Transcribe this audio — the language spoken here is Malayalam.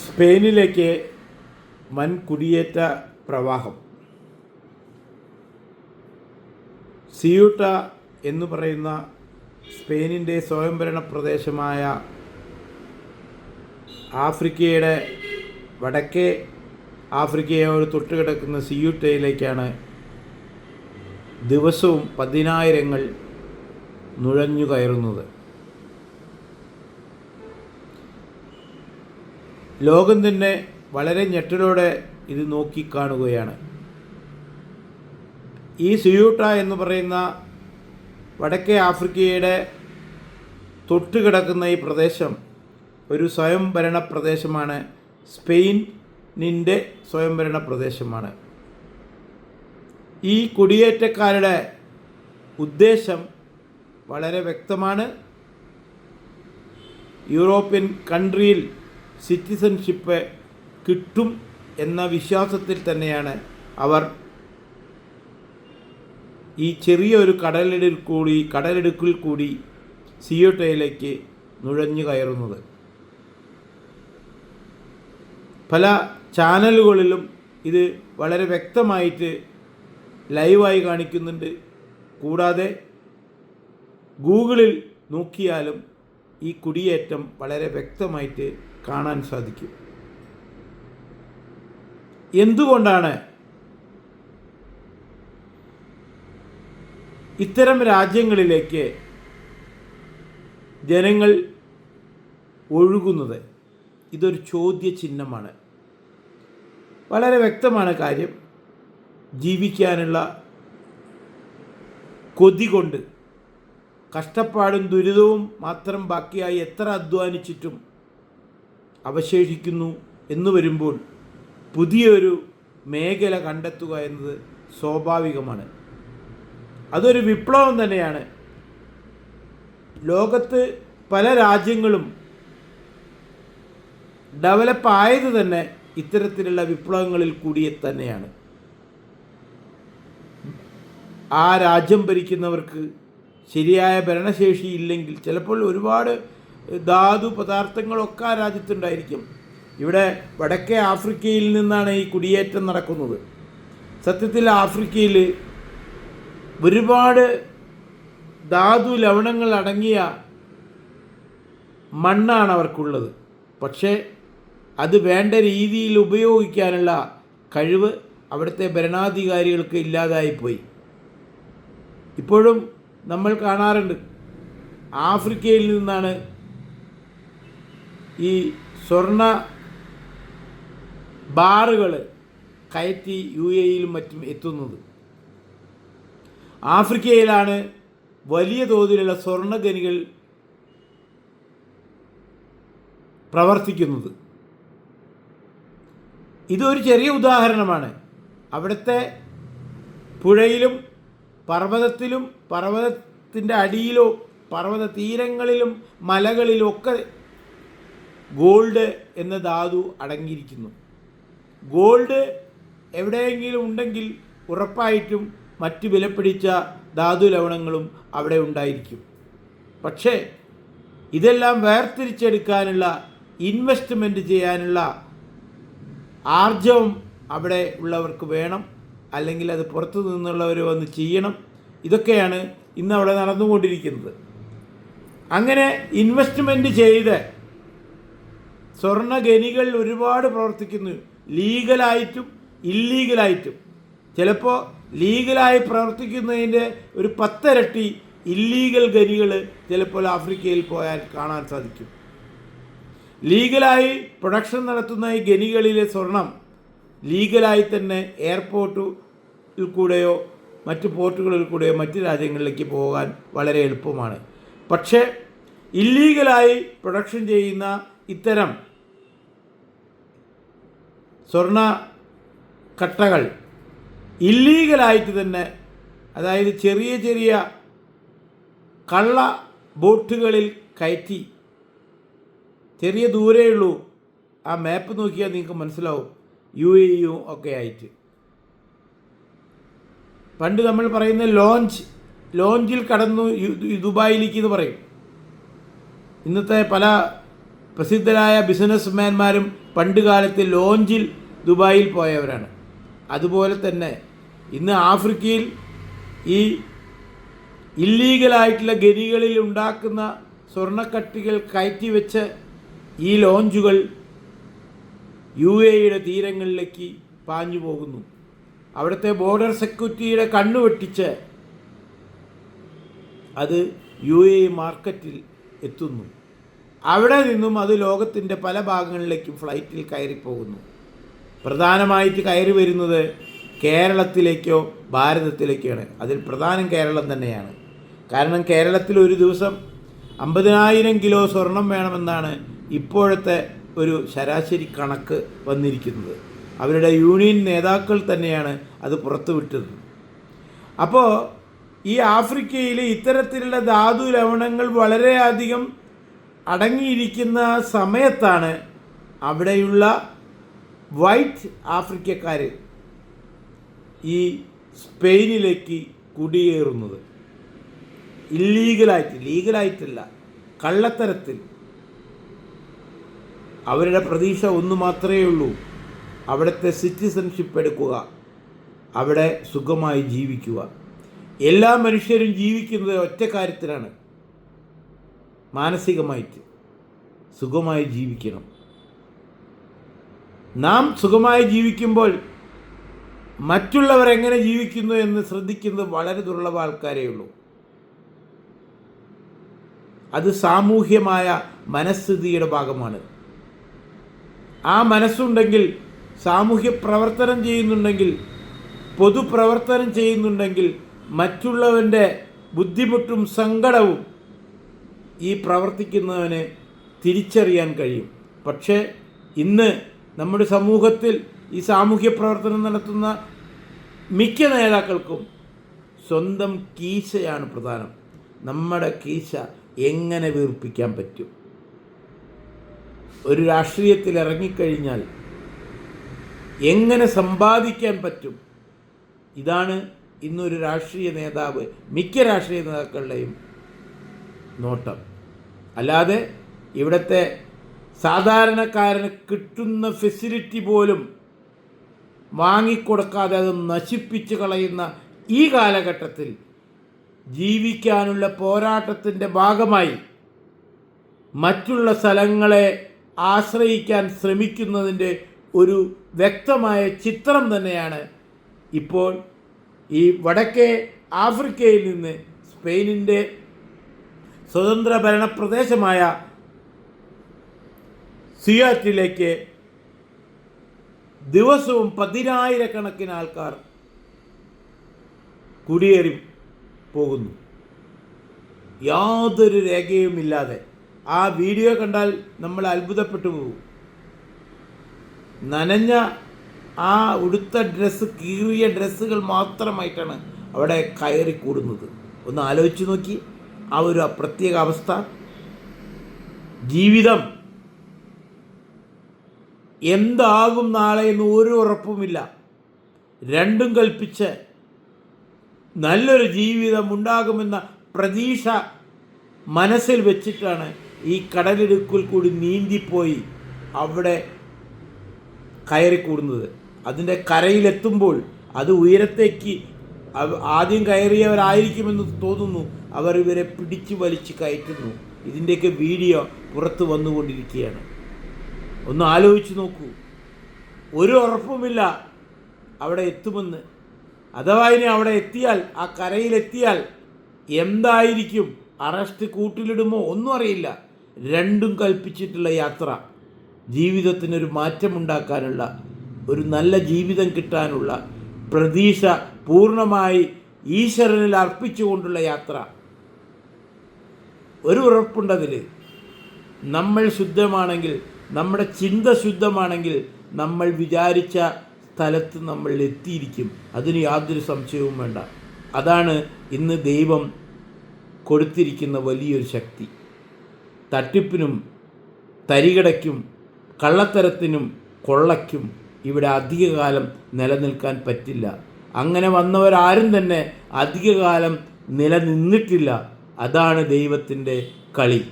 സ്പെയിനിലേക്ക് വൻ കുടിയേറ്റ പ്രവാഹം. സിയൂട്ട എന്ന് പറയുന്ന സ്പെയിനിൻ്റെ സ്വയംഭരണ പ്രദേശമായ ആഫ്രിക്കയുടെ വടക്കേ ആഫ്രിക്കയോട് തൊട്ടുകിടക്കുന്ന സിയൂട്ടയിലേക്കാണ് ദിവസവും 10,000 നുഴഞ്ഞു കയറുന്നത്. ലോകം തന്നെ വളരെ ഞെട്ടലോടെ ഇത് നോക്കിക്കാണുകയാണ്. ഈ സിയൂട്ട എന്ന് പറയുന്ന വടക്കേ ആഫ്രിക്കയുടെ തൊട്ടുകിടക്കുന്ന ഈ പ്രദേശം ഒരു സ്വയംഭരണ പ്രദേശമാണ്. സ്പെയിനിൻ്റെ സ്വയംഭരണ പ്രദേശമാണ്. ഈ കുടിയേറ്റക്കാരുടെ ഉദ്ദേശം വളരെ വ്യക്തമാണ്. യൂറോപ്യൻ കൺട്രിയിൽ സിറ്റിസൺഷിപ്പ് കിട്ടും എന്ന വിശ്വാസത്തിൽ തന്നെയാണ് അവർ ഈ ചെറിയൊരു കടലിടുക്കിൽ കൂടി സിയൂട്ടയിലേക്ക് നുഴഞ്ഞു കയറുന്നത്. പല ചാനലുകളിലും ഇത് വളരെ വ്യക്തമായിട്ട് ലൈവായി കാണിക്കുന്നുണ്ട്. കൂടാതെ ഗൂഗിളിൽ നോക്കിയാലും ഈ കുടിയേറ്റം വളരെ വ്യക്തമായിട്ട് കാണാൻ സാധിക്കും. എന്തുകൊണ്ടാണ് ഇത്തരം രാജ്യങ്ങളിലേക്ക് ജനങ്ങൾ ഒഴുകുന്നത്? ഇതൊരു ചോദ്യചിഹ്നമാണ്. വളരെ വ്യക്തമാണ് കാര്യം. ജീവിക്കാനുള്ള കൊതി കൊണ്ട് കഷ്ടപ്പാടും ദുരിതവും മാത്രം ബാക്കിയായി എത്ര അധ്വാനിച്ചിട്ടും അവശേഷിക്കുന്നു എന്ന് വരുമ്പോൾ പുതിയൊരു മേഖല കണ്ടെത്തുക എന്നത് സ്വാഭാവികമാണ്. അതൊരു വിപ്ലവം തന്നെയാണ്. ലോകത്ത് പല രാജ്യങ്ങളും ഡെവലപ്പ് ആയത് തന്നെ ഇത്തരത്തിലുള്ള വിപ്ലവങ്ങളിൽ കൂടി തന്നെയാണ്. ആ രാജ്യം ഭരിക്കുന്നവർക്ക് ശരിയായ ഭരണശേഷി ഇല്ലെങ്കിൽ ചിലപ്പോൾ ഒരുപാട് ധാതു പദാർത്ഥങ്ങളൊക്കെ ആ രാജ്യത്തുണ്ടായിരിക്കും. ഇവിടെ വടക്കേ ആഫ്രിക്കയിൽ നിന്നാണ് ഈ കുടിയേറ്റം നടക്കുന്നത്. സത്യത്തിൽ ആഫ്രിക്കയിൽ ഒരുപാട് ധാതു ലവണങ്ങൾ അടങ്ങിയ മണ്ണാണ് അവർക്കുള്ളത്. പക്ഷേ അത് വേണ്ട രീതിയിൽ ഉപയോഗിക്കാനുള്ള കഴിവ് അവിടുത്തെ ഭരണാധികാരികൾക്ക് ഇല്ലാതായിപ്പോയി. ഇപ്പോഴും നമ്മൾ കാണാറുണ്ട് ആഫ്രിക്കയിൽ നിന്നാണ് ഈ സ്വർണ്ണ ബാറുകൾ കയറ്റി UAEയിലും മറ്റും എത്തുന്നത്. ആഫ്രിക്കയിലാണ് വലിയ തോതിലുള്ള സ്വർണ്ണ ഖനികൾ പ്രവർത്തിക്കുന്നത്. ഇതൊരു ചെറിയ ഉദാഹരണമാണ്. അവിടുത്തെ പുഴയിലും പർവ്വതത്തിലും പർവ്വതത്തിൻ്റെ അടിയിലോ പർവ്വത തീരങ്ങളിലും മലകളിലും ഒക്കെ ഗോൾഡ് എന്ന ധാതു അടങ്ങിയിരിക്കുന്നു. ഗോൾഡ് എവിടെയെങ്കിലും ഉണ്ടെങ്കിൽ ഉറപ്പായിട്ടും മറ്റ് വിലപിടിച്ച ധാതു ലവണങ്ങളും അവിടെ ഉണ്ടായിരിക്കും. പക്ഷേ ഇതെല്ലാം വേർതിരിച്ചെടുക്കാനുള്ള ഇൻവെസ്റ്റ്മെൻറ്റ് ചെയ്യാനുള്ള ആർജവം അവിടെ ഉള്ളവർക്ക് വേണം. അല്ലെങ്കിൽ അത് പുറത്തു നിന്നുള്ളവർ വന്ന് ചെയ്യണം. ഇതൊക്കെയാണ് ഇന്ന് അവിടെ നടന്നുകൊണ്ടിരിക്കുന്നത്. അങ്ങനെ ഇൻവെസ്റ്റ്മെൻറ്റ് ചെയ്ത് സ്വർണ്ണ ഖനികൾ ഒരുപാട് പ്രവർത്തിക്കുന്നു. ലീഗലായിട്ടും ഇല്ലീഗലായിട്ടും. ചിലപ്പോൾ ലീഗലായി പ്രവർത്തിക്കുന്നതിൻ്റെ ഒരു 10 ഇരട്ടി ഇല്ലീഗൽ ഖനികൾ ചിലപ്പോൾ ആഫ്രിക്കയിൽ പോയാൽ കാണാൻ സാധിക്കും. ലീഗലായി പ്രൊഡക്ഷൻ നടത്തുന്ന ഈ ഖനികളിലെ സ്വർണം ലീഗലായി തന്നെ എയർപോർട്ടിൽ കൂടെയോ മറ്റ് പോർട്ടുകളിൽ കൂടെയോ മറ്റ് രാജ്യങ്ങളിലേക്ക് പോകാൻ വളരെ എളുപ്പമാണ്. പക്ഷേ ഇല്ലീഗലായി പ്രൊഡക്ഷൻ ചെയ്യുന്ന ഇത്തരം സ്വർണ്ണ കട്ടകൾ ഇല്ലീഗലായിട്ട് തന്നെ, അതായത് ചെറിയ ചെറിയ കള്ള ബോട്ടുകളിൽ കയറ്റി, ചെറിയ ദൂരേയുള്ളൂ, ആ മാപ്പ് നോക്കിയാൽ നിങ്ങൾക്ക് മനസ്സിലാവും, UAEയും ഒക്കെ ആയിട്ട്. പണ്ട് നമ്മൾ പറയുന്ന ലോഞ്ചിൽ കടന്നു ദുബായിലേക്ക് എന്ന് പറയും. ഇന്നത്തെ പല പ്രസിദ്ധരായ ബിസിനസ്മാൻമാരും പണ്ട് കാലത്ത് ലോഞ്ചിൽ ദുബായിൽ പോയവരാണ്. അതുപോലെ തന്നെ ഇന്ന് ആഫ്രിക്കയിൽ ഈ ഇല്ലീഗലായിട്ടുള്ള ഗനികളിൽ ഉണ്ടാക്കുന്ന സ്വർണ്ണക്കട്ടികൾ കയറ്റിവെച്ച് ഈ ലോഞ്ചുകൾ UAE തീരങ്ങളിലേക്ക് പാഞ്ഞു പോകുന്നു. അവിടുത്തെ ബോർഡർ സെക്യൂരിറ്റിയുടെ കണ്ണു വെട്ടിച്ച് അത് UAE മാർക്കറ്റിൽ എത്തുന്നു. അവിടെ നിന്നും അത് ലോകത്തിൻ്റെ പല ഭാഗങ്ങളിലേക്കും ഫ്ലൈറ്റിൽ കയറിപ്പോകുന്നു. പ്രധാനമായിട്ട് കയറി വരുന്നത് കേരളത്തിലേക്കോ ഭാരതത്തിലേക്കാണ്. അതിൽ പ്രധാനം കേരളം തന്നെയാണ്. കാരണം കേരളത്തിൽ ഒരു ദിവസം 50,000 കിലോ സ്വർണം വേണമെന്നാണ് ഇപ്പോഴത്തെ ഒരു ശരാശരി കണക്ക് വന്നിരിക്കുന്നത്. അവരുടെ യൂണിയൻ നേതാക്കൾ തന്നെയാണ് അത് പുറത്തുവിട്ടത്. അപ്പോൾ ഈ ആഫ്രിക്കയിൽ ഇത്തരത്തിലുള്ള ധാതു ലവണങ്ങൾ വളരെയധികം അടങ്ങിയിരിക്കുന്ന സമയത്താണ് അവിടെയുള്ള വൈറ്റ് ആഫ്രിക്കക്കാർ ഈ സ്പെയിനിലേക്ക് കുടിയേറുന്നത്. ലീഗലായിട്ടല്ല, കള്ളത്തരത്തിൽ. അവരുടെ പ്രതീക്ഷ ഒന്ന് മാത്രമേ ഉള്ളൂ, അവിടുത്തെ സിറ്റിസൺഷിപ്പ് എടുക്കുക, അവിടെ സുഖമായി ജീവിക്കുക. എല്ലാ മനുഷ്യരും ജീവിക്കുന്നത് ഒറ്റ കാര്യത്തിലാണ്, മാനസികമായിട്ട് സുഖമായി ജീവിക്കണം. നാം സുഖമായി ജീവിക്കുമ്പോൾ മറ്റുള്ളവർ എങ്ങനെ ജീവിക്കുന്നു എന്ന് ശ്രദ്ധിക്കുന്നത് വളരെ ദുർലഭ ആൾക്കാരേ ഉള്ളൂ. അത് സാമൂഹ്യമായ മനസ്ഥിതിയുടെ ഭാഗമാണ്. ആ മനസ്സുണ്ടെങ്കിൽ, സാമൂഹ്യ പ്രവർത്തനം ചെയ്യുന്നുണ്ടെങ്കിൽ, പൊതുപ്രവർത്തനം ചെയ്യുന്നുണ്ടെങ്കിൽ മറ്റുള്ളവൻ്റെ ബുദ്ധിമുട്ടും സങ്കടവും ഈ പ്രവർത്തിക്കുന്നവന് തിരിച്ചറിയാൻ കഴിയും. പക്ഷേ ഇന്ന് നമ്മുടെ സമൂഹത്തിൽ ഈ സാമൂഹ്യ പ്രവർത്തനം നടത്തുന്ന മിക്ക നേതാക്കൾക്കും സ്വന്തം കീശയാണ് പ്രധാനം. നമ്മുടെ കീശ എങ്ങനെ വീർപ്പിക്കാൻ പറ്റും? ഒരു രാഷ്ട്രീയത്തിൽ ഇറങ്ങിക്കഴിഞ്ഞാൽ എങ്ങനെ സമ്പാദിക്കാൻ പറ്റും? ഇതാണ് ഇന്നൊരു രാഷ്ട്രീയ നേതാവ്, മിക്ക രാഷ്ട്രീയ നേതാക്കളുടെയും നോട്ടം. അല്ലാതെ ഇവിടുത്തെ സാധാരണക്കാരന് കിട്ടുന്ന ഫെസിലിറ്റി പോലും വാങ്ങിക്കൊടുക്കാതെ അത് നശിപ്പിച്ച് കളയുന്ന ഈ കാലഘട്ടത്തിൽ ജീവിക്കാനുള്ള പോരാട്ടത്തിൻ്റെ ഭാഗമായി മറ്റുള്ള സ്ഥലങ്ങളെ ആശ്രയിക്കാൻ ശ്രമിക്കുന്നതിൻ്റെ ഒരു വ്യക്തമായ ചിത്രം തന്നെയാണ് ഇപ്പോൾ ഈ വടക്കേ ആഫ്രിക്കയിൽ നിന്ന് സ്പെയിനിൻ്റെ സ്വതന്ത്ര ഭരണ പ്രദേശമായ സിയാറ്റിലേക്ക് ദിവസവും 10,000 ആൾക്കാർ കുടിയേറി പോകുന്നു, യാതൊരു രേഖയുമില്ലാതെ. ആ വീഡിയോ കണ്ടാൽ നമ്മൾ അത്ഭുതപ്പെട്ടു പോകും. നനഞ്ഞ ആ ഉടുത്ത ഡ്രസ്സ്, കീറിയ ഡ്രസ്സുകൾ മാത്രമായിട്ടാണ് അവിടെ കയറി കൂടുന്നത്. ഒന്ന് ആലോചിച്ച് നോക്കി ആ ഒരു പ്രത്യേക അവസ്ഥ. ജീവിതം എന്താകും നാളെ എന്ന് ഒരു ഉറപ്പുമില്ല. രണ്ടും കൽപ്പിച്ച് നല്ലൊരു ജീവിതം ഉണ്ടാകുമെന്ന പ്രതീക്ഷ മനസ്സിൽ വെച്ചിട്ടാണ് ഈ കടലിടുക്കിൽ കൂടി നീന്തിപ്പോയി അവിടെ കയറിക്കൂടുന്നത്. അതിൻ്റെ കരയിലെത്തുമ്പോൾ അത് ഉയരത്തേക്ക് ആദ്യം കയറിയവരായിരിക്കുമെന്ന് തോന്നുന്നു, അവർ ഇവരെ പിടിച്ചു വലിച്ച് കയറ്റുന്നു. ഇതിൻ്റെയൊക്കെ വീഡിയോ പുറത്ത് വന്നുകൊണ്ടിരിക്കുകയാണ്. ഒന്ന് ആലോചിച്ച് നോക്കൂ. ഒരു ഉറപ്പുമില്ല അവിടെ എത്തുമെന്ന്. അഥവാ ഇനി അവിടെ എത്തിയാൽ, ആ കരയിലെത്തിയാൽ എന്തായിരിക്കും? അറസ്റ്റ്, കൂട്ടിലിടുമോ? ഒന്നും അറിയില്ല. രണ്ടും കൽപ്പിച്ചിട്ടുള്ള യാത്ര, ജീവിതത്തിനൊരു മാറ്റമുണ്ടാക്കാനുള്ള, ഒരു നല്ല ജീവിതം കിട്ടാനുള്ള പ്രതീക്ഷ പൂർണ്ണമായി ഈശ്വരനിൽ അർപ്പിച്ചുകൊണ്ടുള്ള യാത്ര. ഒരു ഉറപ്പുണ്ടതിൽ, നമ്മൾ ശുദ്ധമാണെങ്കിൽ, നമ്മുടെ ചിന്ത ശുദ്ധമാണെങ്കിൽ നമ്മൾ വിചാരിച്ച സ്ഥലത്ത് നമ്മൾ എത്തിയിരിക്കും. അതിന് യാതൊരു സംശയവും വേണ്ട. അതാണ് ഇന്ന് ദൈവം കൊടുത്തിരിക്കുന്ന വലിയൊരു ശക്തി. തട്ടിപ്പിനും തരികിടയ്ക്കും കള്ളത്തരത്തിനും കൊള്ളയ്ക്കും ഇവിടെ അധികകാലം നിലനിൽക്കാൻ പറ്റില്ല. അങ്ങനെ വന്നവരാരും തന്നെ അധികകാലം നിലനിന്നിട്ടില്ല. അതാണ് ദൈവത്തിൻ്റെ കളി.